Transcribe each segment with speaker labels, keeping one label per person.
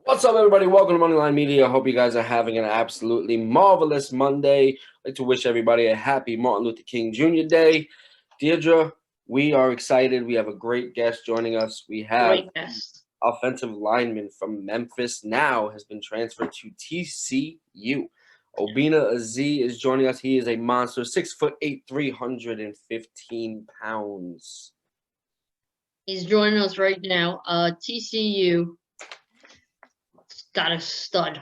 Speaker 1: What's up, everybody? Welcome to Moneyline Media. I hope you guys are having an absolutely marvelous Monday. I'd like to wish everybody a happy Martin Luther King Jr. Day. Deirdre, we are excited. We have a great guest joining us. We have
Speaker 2: Great guest.
Speaker 1: offensive lineman from Memphis, now has been transferred to TCU. Obinna is joining us. He is a monster, 6'8", 315 pounds.
Speaker 2: He's joining us right now. TCU got a stud.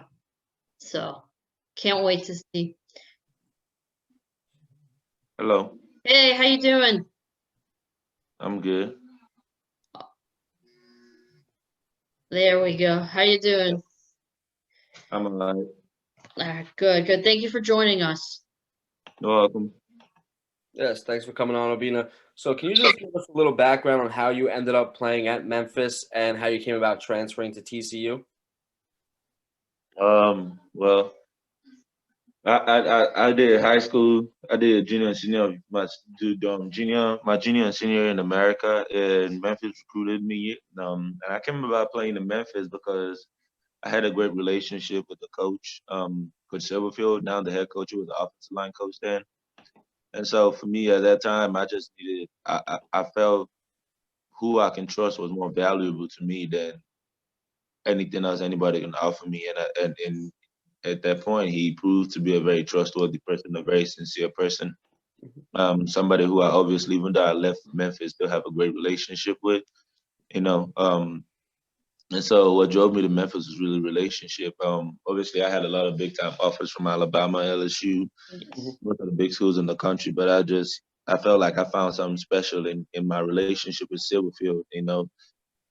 Speaker 2: So can't wait to see.
Speaker 3: Hello.
Speaker 2: Hey, how you doing?
Speaker 3: I'm good.
Speaker 2: There we go. How you doing?
Speaker 3: I'm alive.
Speaker 2: All right, good. Thank you for joining us.
Speaker 3: You're welcome.
Speaker 1: Yes, thanks for coming on, Obinna. So can you just give us a little background on how you ended up playing at Memphis and how you came about transferring to TCU?
Speaker 3: Well, I did high school. I did junior and senior. My junior and senior in America, and Memphis recruited me. And I came about playing in Memphis because I had a great relationship with the coach, Coach Silverfield. Now the head coach, who was the offensive line coach then. And so for me at that time, I just needed. I felt who I can trust was more valuable to me than anything else anybody can offer me. And at that point, he proved to be a very trustworthy person, a very sincere person. Somebody who I obviously, even though I left Memphis, still have a great relationship with. You know, and so what drove me to Memphis was really relationship. Obviously, I had a lot of big time offers from Alabama, LSU, most of the big schools in the country, but I felt like I found something special in my relationship with Silverfield.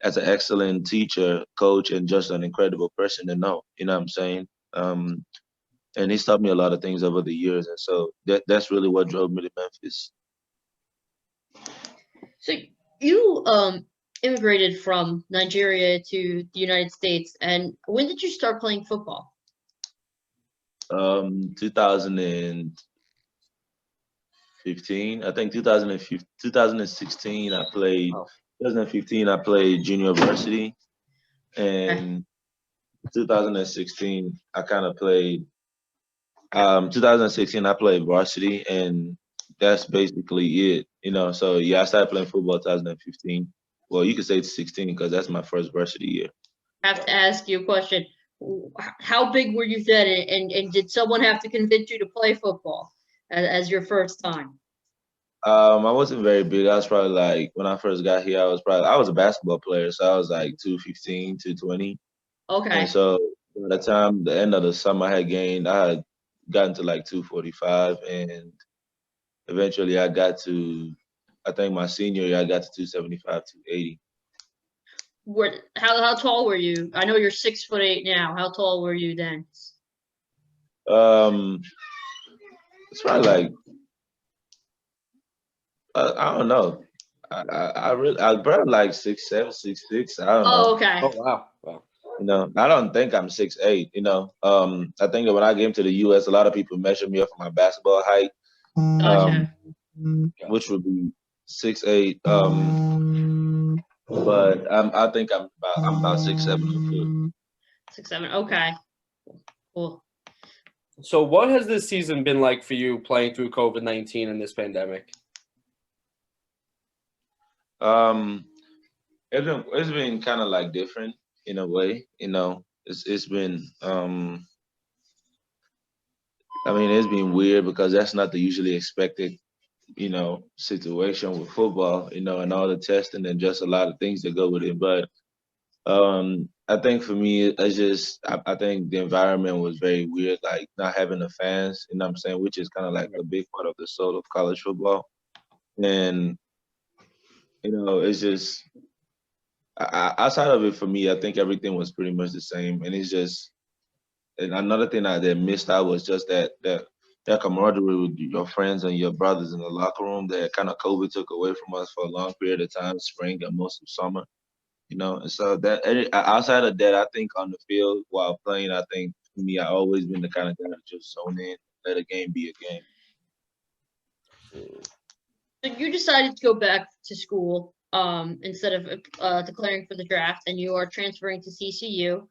Speaker 3: As an excellent teacher, coach, and just an incredible person to know. You know what I'm saying? And he's taught me a lot of things over the years, and so that's really what drove me to Memphis.
Speaker 2: So you immigrated from Nigeria to the United States, and when did you start playing football?
Speaker 3: 2015, I think 2015, 2016. I played. 2015, I played junior varsity, and 2016, I kind of played. 2016, I played varsity, and that's basically it. So yeah, I started playing football 2015. Well, you could say it's 16 because that's my first varsity year.
Speaker 2: I have to ask you a question. How big were you then, and did someone have to convince you to play football as your first time?
Speaker 3: I wasn't very big. I was probably like, when I first got here, I was a basketball player, so I was like 215, 220.
Speaker 2: Okay.
Speaker 3: And so by the end of the summer, I had gotten to like 245, and eventually I think my senior year, I got to 275, 280.
Speaker 2: How tall were you? I know you're 6'8" now. How tall were you then?
Speaker 3: It's probably like, I don't know. I probably like 6'7", 6'6". I don't know.
Speaker 2: Oh, okay.
Speaker 1: Oh, wow.
Speaker 3: I don't think I'm 6'8". I think that when I came to the U.S., a lot of people measure me off of my basketball height,
Speaker 2: Gotcha.
Speaker 3: which would be 6'8". But I think I'm about 6'7".
Speaker 2: 6'7". Okay. Cool.
Speaker 1: So what has this season been like for you playing through COVID-19 and this pandemic?
Speaker 3: It's been kind of like different in a way. It's been it's been weird because that's not the usually expected situation with football, and all the testing and just a lot of things that go with it. But I think for me, I think the environment was very weird, like not having the fans, you know what I'm saying, which is kind of like a big part of the soul of college football. And, it's just, outside of it for me, I think everything was pretty much the same. And another thing that missed out was just that camaraderie with your friends and your brothers in the locker room that kind of COVID took away from us for a long period of time, spring and most of summer. And so outside of that, I think on the field while playing, I think for me, I always been the kind of guy to just zone in, let a game be a game.
Speaker 2: So you decided to go back to school instead of declaring for the draft, and you are transferring to TCU.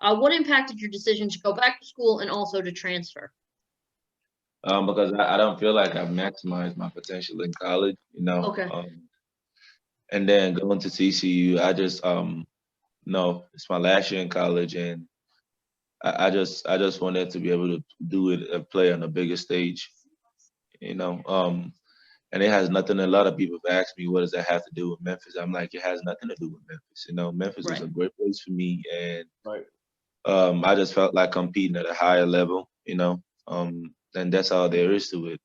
Speaker 2: What impacted your decision to go back to school and also to transfer?
Speaker 3: Because I don't feel like I've maximized my potential in college,
Speaker 2: Okay.
Speaker 3: and then going to TCU, I just no, it's my last year in college, and I just wanted to be able to do it and play on a bigger stage, you know. And it has nothing. A lot of people have asked me, what does that have to do with Memphis? I'm like, it has nothing to do with Memphis. Memphis is
Speaker 2: Right.
Speaker 3: a great place for me, and
Speaker 1: Right.
Speaker 3: I just felt like competing at a higher level, and that's all there is to it.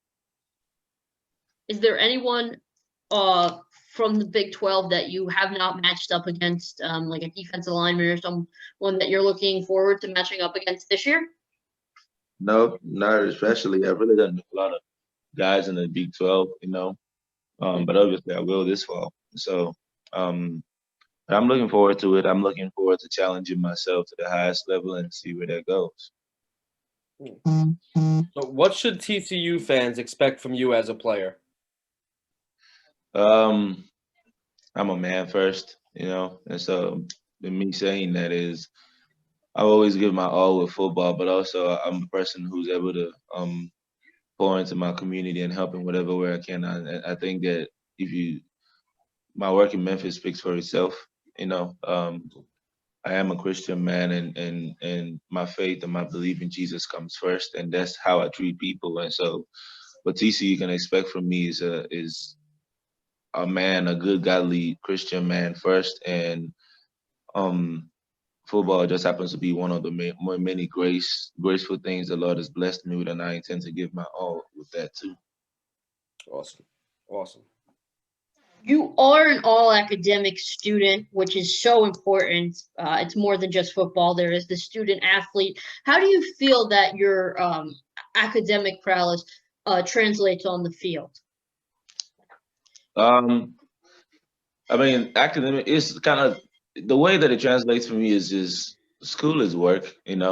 Speaker 2: Is there anyone from the Big 12 that you have not matched up against, like a defensive lineman or someone that you're looking forward to matching up against this year?
Speaker 3: No, not especially. I really done a lot of guys in the Big 12, but obviously I will this fall. So but I'm looking forward to it. I'm looking forward to challenging myself to the highest level and see where that goes.
Speaker 1: So what should TCU fans expect from you as a player?
Speaker 3: Um, I'm a man first, and so me saying that is I always give my all with football, but also I'm a person who's able to pour into my community and help in whatever way I can. I think that my work in Memphis speaks for itself. I am a Christian man, and my faith and my belief in Jesus comes first, and that's how I treat people. And so, what TCU can expect from me is a man, a good, godly Christian man first, and um, football just happens to be one of the many graceful things the Lord has blessed me with, and I intend to give my all with that too.
Speaker 1: Awesome. Awesome.
Speaker 2: You are an all-academic student, which is so important. It's more than just football. There is the student athlete. How do you feel that your academic prowess translates on the field?
Speaker 3: I mean, academic is kind of the way that it translates for me is just school is work, and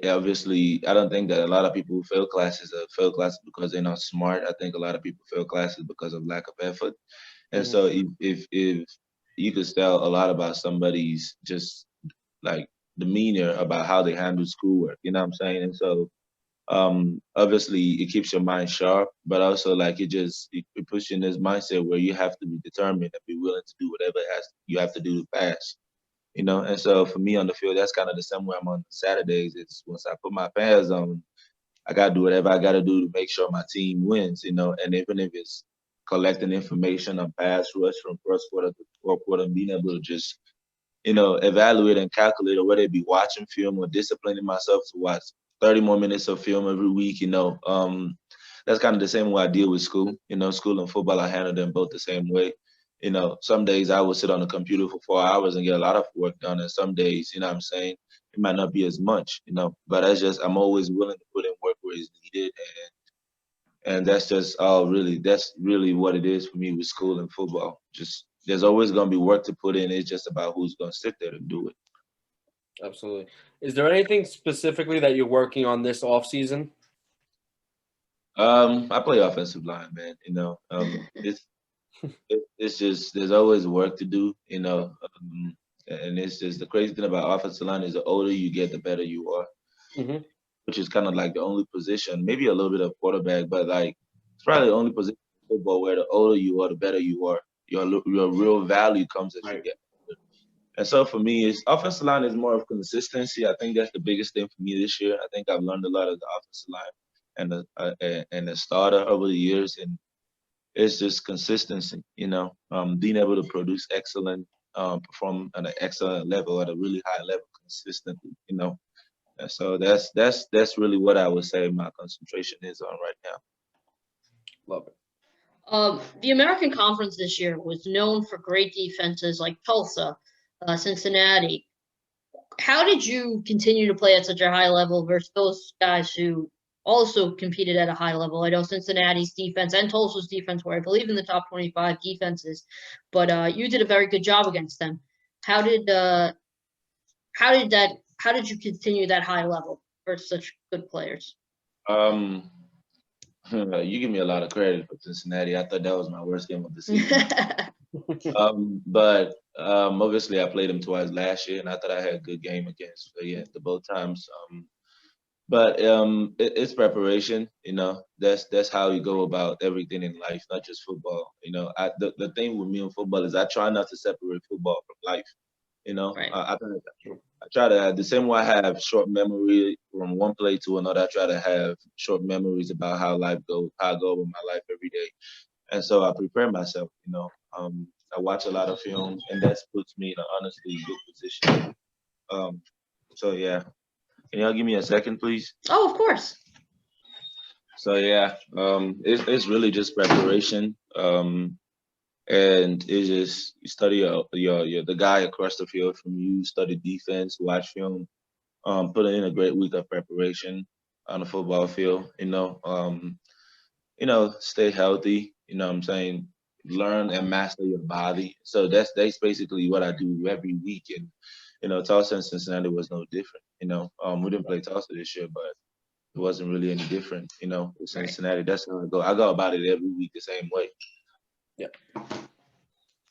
Speaker 3: obviously I don't think that a lot of people who fail classes fail classes because they're not smart. I think a lot of people fail classes because of lack of effort. And so if you could tell a lot about somebody's just like demeanor about how they handle schoolwork, you know what I'm saying? And so obviously it keeps your mind sharp, but also like it puts you in this mindset where you have to be determined and be willing to do whatever you have to do to pass. And so for me on the field, that's kind of the same way I'm on Saturdays. It's once I put my pads on, I gotta do whatever I gotta do to make sure my team wins, and even if it's collecting information on pass rush from first quarter to fourth quarter and being able to just, evaluate and calculate, or whether it be watching film or disciplining myself to watch 30 more minutes of film every week, that's kind of the same way I deal with school. School and football, I handle them both the same way. Some days I will sit on the computer for 4 hours and get a lot of work done, and some days, you know what I'm saying, it might not be as much, but I'm always willing to put in work where it's needed, and that's really what it is for me with school and football. Just there's always gonna be work to put in. It's just about who's gonna sit there to do it.
Speaker 1: Absolutely. Is there anything specifically that you're working on this off season?
Speaker 3: I play offensive line, man. It's just there's always work to do, and it's just the crazy thing about offensive line is the older you get, the better you are, which is kind of like the only position, maybe a little bit of quarterback, but like it's probably the only position in football where the older you are, the better you are. Your real value comes as you get older. And so for me, it's offensive line is more of consistency. I think that's the biggest thing for me this year. I think I've learned a lot of the offensive line and the starter over the years, and it's just consistency. Being able to produce excellent, perform at an excellent level at a really high level consistently. And so that's really what I would say my concentration is on right now.
Speaker 1: Love it.
Speaker 2: The American Conference this year was known for great defenses like Tulsa, Cincinnati. How did you continue to play at such a high level versus those guys who also competed at a high level? I know Cincinnati's defense and Tulsa's defense were, I believe, in the top 25 defenses, but you did a very good job against them. How did you continue that high level versus such good players?
Speaker 3: You give me a lot of credit for Cincinnati. I thought that was my worst game of the season. But Obviously, I played him twice last year, and I thought I had a good game against the both times. But it's preparation. That's how you go about everything in life, not just football. The thing with me in football is I try not to separate football from life.
Speaker 2: Right.
Speaker 3: I try to the same way I have short memory from one play to another. I try to have short memories about how life goes, how I go with my life every day, and so I prepare myself. I watch a lot of films, and that puts me in an honestly good position. Um, so yeah, can y'all give me a second, please?
Speaker 2: Oh, of course.
Speaker 3: So yeah, it's really just preparation. And it's just you study your the guy across the field from you, study defense, watch film, put in a great week of preparation on the football field. Stay healthy. You know what I'm saying? Learn and master your body. So that's basically what I do every week. And Tulsa and Cincinnati was no different. We didn't play Tulsa this year, but it wasn't really any different. With
Speaker 2: Right.
Speaker 3: Cincinnati, that's how I go. I go about it every week the same way.
Speaker 1: Yeah.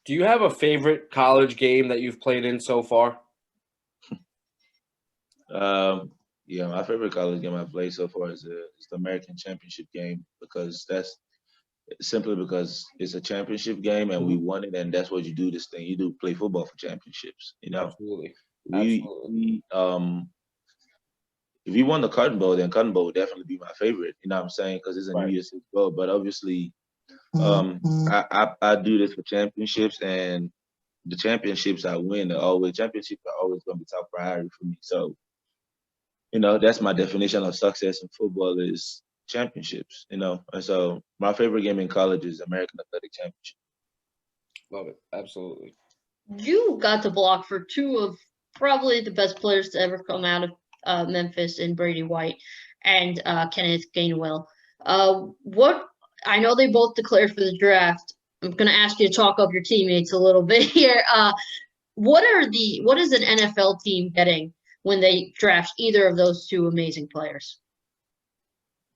Speaker 1: Do you have a favorite college game that you've played in so far?
Speaker 3: Yeah, my favorite college game I've played so far is the American Championship game because that's simply because it's a championship game and we won it, and that's what you do. This thing you do play football for championships.
Speaker 1: Absolutely.
Speaker 3: We if we won the Cotton Bowl, then Cotton Bowl would definitely be my favorite. You know what I'm saying? Because it's a New Year's Six Bowl. But obviously, I do this for championships, and the championships I win championships are always going to be top priority for me. So that's my definition of success in football is championships, and so my favorite game in college is American Athletic Championship.
Speaker 1: Love it. Absolutely.
Speaker 2: You got to block for two of probably the best players to ever come out of Memphis in Brady White and Kenneth Gainwell. What I know they both declared for the draft. I'm going to ask you to talk up your teammates a little bit here. What is an NFL team getting when they draft either of those two amazing players?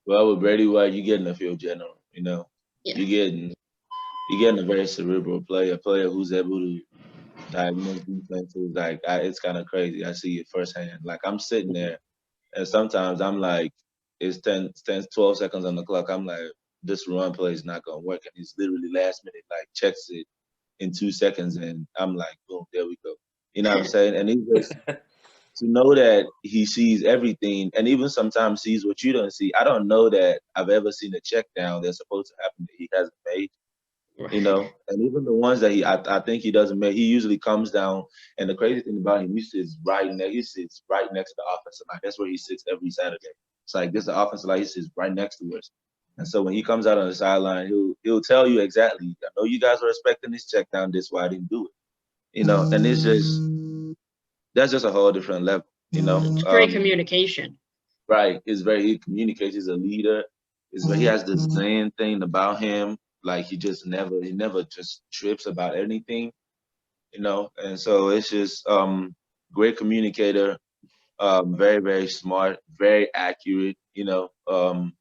Speaker 3: Well, with Brady White, you're getting a field general.
Speaker 2: Yeah.
Speaker 3: You're getting a very cerebral player, a player who's able to diagnose defenses. It's kind of crazy. I see it firsthand. Like I'm sitting there, and sometimes I'm like, it's 12 seconds on the clock. I'm like, this run play is not gonna work, and he's literally last minute like checks it in 2 seconds, and I'm like, boom, there we go. You know what I'm saying? And he just to know that he sees everything, and even sometimes sees what you don't see. I don't know that I've ever seen a check down that's supposed to happen that he hasn't made. And even the ones that I think he doesn't make, he usually comes down. And the crazy thing about him, he sits right next to the offensive line. That's where he sits every Saturday. It's like this the offensive line, he sits right next to us. And so when he comes out on the sideline, he'll tell you exactly. I know you guys are expecting this check down. This is why I didn't do it. And that's just a whole different level.
Speaker 2: It's great communication.
Speaker 3: Right. He communicates. He's a leader. He has this Zen thing about him. Like he never just trips about anything, And so it's just great communicator, very, very smart, very accurate, and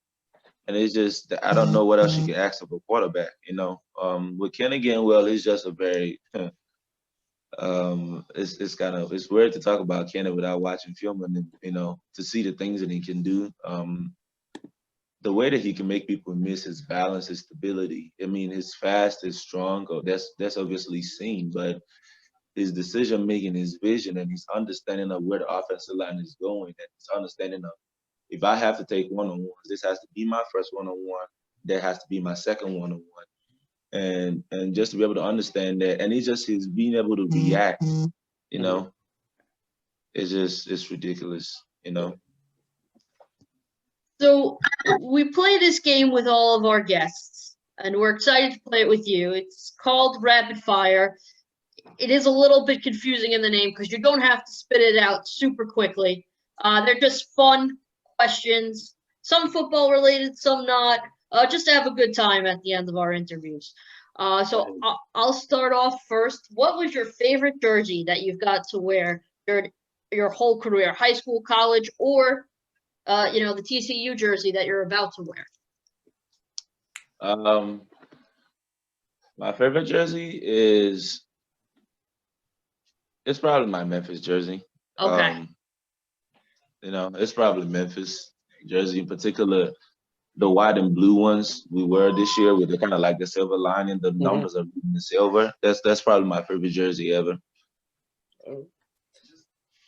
Speaker 3: it's just I don't know what else you can ask of a quarterback, With Kenny Gainwell, it's just a very it's weird to talk about Kenny without watching film and to see the things that he can do. The way that he can make people miss his balance, his stability. I mean, his fast, his strong. That's obviously seen, but his decision making, his vision, and his understanding of where the offensive line is going, and his understanding of if I have to take one-on-ones, this has to be my first one-on-one. That has to be my second one-on-one, and just to be able to understand that, and he's being able to react. It's ridiculous.
Speaker 2: So we play this game with all of our guests, and we're excited to play it with you. It's called Rapid Fire. It is a little bit confusing in the name because you don't have to spit it out super quickly. They're just fun questions, some football related, some not, just to have a good time at the end of our interviews. So I'll start off first. What was your favorite jersey that you've got to wear your whole career, high school, college, or the TCU jersey that you're about to wear?
Speaker 3: My favorite jersey is It's probably my Memphis jersey.
Speaker 2: Okay.
Speaker 3: It's probably Memphis jersey in particular. The white and blue ones we wear this year with the kind of like the silver lining, the
Speaker 1: Mhm.
Speaker 3: numbers are in the silver. That's probably my favorite jersey ever.
Speaker 1: Oh,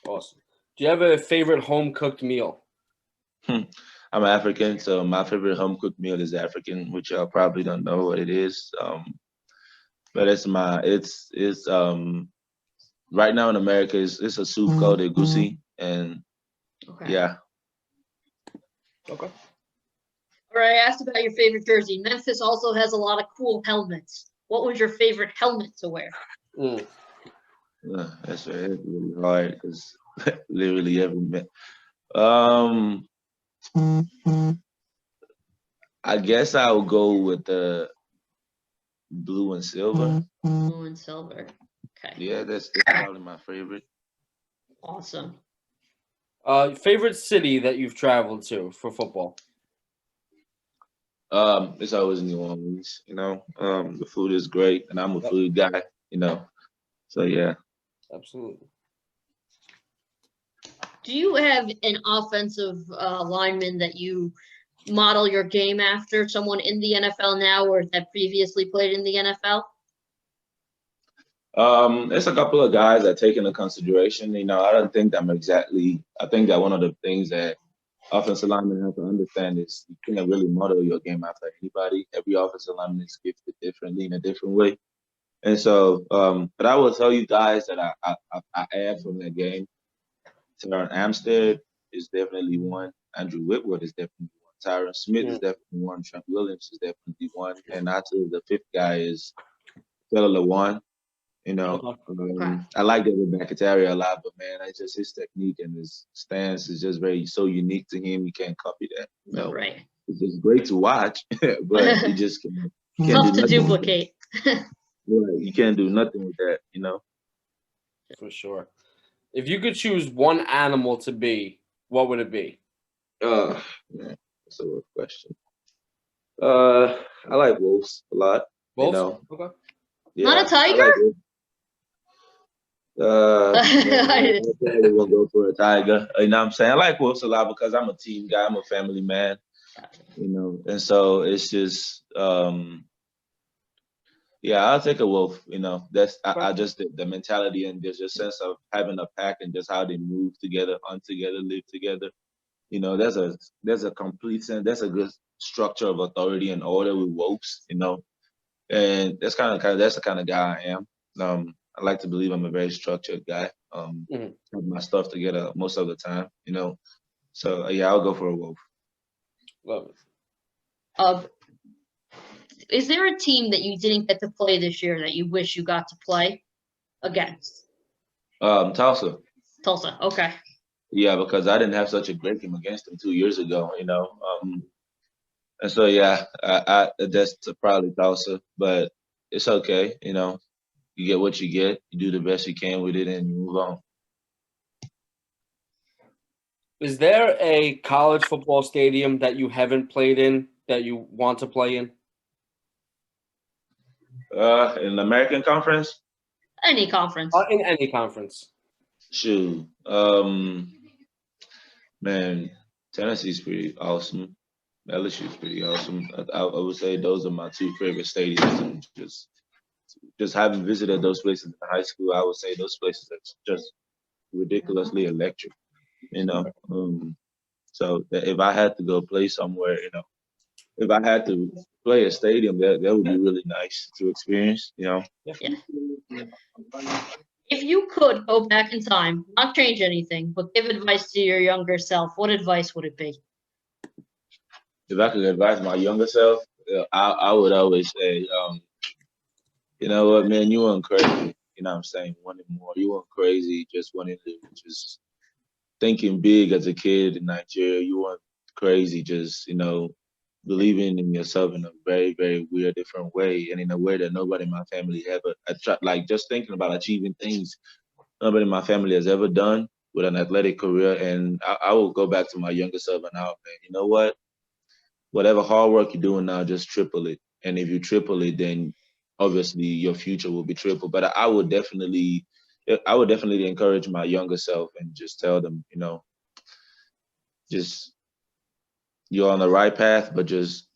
Speaker 1: awesome. Do you have a favorite home cooked meal?
Speaker 3: I'm African, so my favorite home cooked meal is African, which y'all probably don't know what it is. But it's right now in America it's a soup called egusi, and
Speaker 2: Okay.
Speaker 3: yeah.
Speaker 1: Okay.
Speaker 2: All right. I asked about your favorite jersey. Memphis also has a lot of cool helmets. What was your favorite helmet to wear?
Speaker 1: Mm.
Speaker 3: That's right. It's really hard because literally every minute. Um, I guess I'll go with the blue and silver.
Speaker 2: Blue and silver. Okay.
Speaker 3: Yeah, that's probably my favorite.
Speaker 2: Awesome.
Speaker 1: Favorite city that you've traveled to for football?
Speaker 3: It's always New Orleans. The food is great, and I'm a
Speaker 1: Yep,
Speaker 3: food guy. So yeah.
Speaker 1: absolutely.
Speaker 2: Do you have an offensive lineman that you model your game after? Someone in the NFL now or that previously played in the NFL?
Speaker 3: There's a couple of guys that take into consideration. I don't think I'm exactly. I think that one of the things that offensive linemen have to understand is you can't really model your game after anybody. Every offensive lineman is gifted differently in a different way. And so, but I will tell you guys that I add from that game. Teron Amstead is definitely one. Andrew Whitworth is definitely one. Tyron Smith is
Speaker 1: Mm.
Speaker 3: definitely one. Trent Williams is definitely one. And actually, the fifth guy is Taylor Lewan.
Speaker 1: Okay.
Speaker 2: Okay.
Speaker 3: I like David Bakatari a lot, but man, it's just his technique and his stance is just so unique to him. You can't copy that.
Speaker 2: Right.
Speaker 3: It's just great to watch, but you just can't do
Speaker 2: Tough to
Speaker 3: nothing with that.
Speaker 2: duplicate.
Speaker 3: Right. You can't do nothing with that.
Speaker 1: For sure. If you could choose one animal to be, what would it be?
Speaker 3: Man, that's a rough question. I like wolves a lot.
Speaker 1: Wolves? Okay.
Speaker 2: Not a
Speaker 3: Yeah, I
Speaker 2: tiger?
Speaker 3: like wolves. Man, I probably won't go for a tiger. You know what I'm saying? I like wolves a lot because I'm a team guy. I'm a family man. And so it's just, yeah, I'll take a wolf. That's
Speaker 1: Okay.
Speaker 3: I just the mentality and there's a sense of having a pack and just how they move together, hunt together, live together. There's a complete sense. That's a good structure of authority and order with wolves. And that's the kind of guy I am. I like to believe I'm a very structured guy.
Speaker 1: Mhm.
Speaker 3: Have my stuff together most of the time. So yeah, I'll go for a wolf.
Speaker 1: Love it.
Speaker 2: Is there a team that you didn't get to play this year that you wish you got to play against?
Speaker 3: Tulsa.
Speaker 2: Tulsa. Okay.
Speaker 3: Yeah, because I didn't have such a great game against them 2 years ago. And so yeah, that's probably Tulsa, but it's okay. You get what you get, you do the best you can with it, and you move on.
Speaker 1: Is there a college football stadium that you haven't played in that you want to play in?
Speaker 3: In the American Conference,
Speaker 2: Any conference.
Speaker 1: In any conference.
Speaker 3: shoot, man, Tennessee's pretty awesome. LSU's pretty awesome. I would say those are my two favorite stadiums, and just having visited those places in high school, I would say those places are just ridiculously electric. You know, so that if I had to go play somewhere, if I had to play a stadium, that would be really nice to experience.
Speaker 2: Yeah. If you could go back in time, not change anything, but give advice to your younger self, what advice would it be?
Speaker 3: If I could advise my younger self, I would always say, you know what, man, you weren't crazy. You know what I'm saying? Wanting more. You weren't crazy, just wanting to just thinking big as a kid in Nigeria. You weren't crazy, just believing in yourself in a very, very weird, different way, and in a way that nobody in my family ever. Like just thinking about achieving things nobody in my family has ever done with an athletic career. And I will go back to my younger self and out, man. You know what? Whatever hard work you're doing now, just triple it. And if you triple it, then obviously your future will be triple. But I would definitely I would definitely encourage my younger self and just tell them, just you're on the right path, but just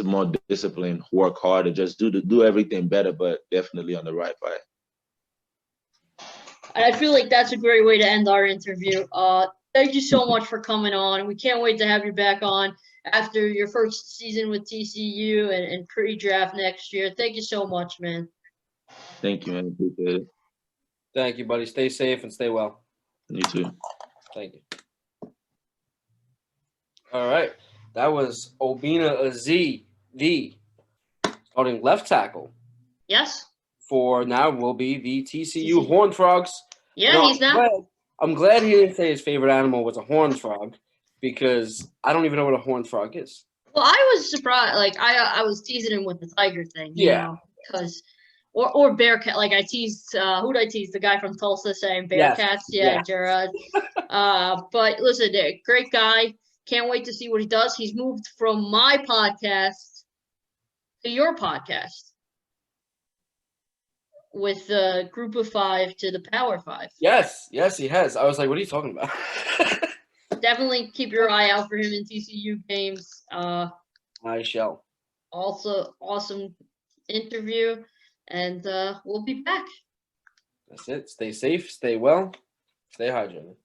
Speaker 3: more discipline, work harder, just do everything better, but definitely on the right path.
Speaker 2: I feel like that's a great way to end our interview. Thank you so much for coming on. We can't wait to have you back on after your first season with TCU and pre-draft next year. Thank you so much, man.
Speaker 3: Thank you, man. Appreciate it.
Speaker 1: Thank you, buddy. Stay safe and stay well.
Speaker 3: You too.
Speaker 1: Thank you. All right. That was Obinna Azie, the starting left tackle.
Speaker 2: Yes.
Speaker 1: For now will be the TCU Horned Frogs.
Speaker 2: Yeah, he's now.
Speaker 1: I'm glad he didn't say his favorite animal was a horned frog because I don't even know what a horned frog is.
Speaker 2: Well, I was surprised. Like I was teasing him with the tiger thing, you know, because or Bearcat. Like I teased. Who did I tease? The guy from Tulsa saying Bearcats. Yeah, Gerard. But listen, great guy. Can't wait to see what he does. He's moved from my podcast to your podcast with the Group of Five to the Power Five.
Speaker 1: Yes, he has. I was like, what are you talking about?
Speaker 2: Definitely keep your eye out for him in TCU games.
Speaker 1: I shall.
Speaker 2: Also, awesome interview, and we'll be back.
Speaker 1: That's it. Stay safe, stay well, stay hydrated.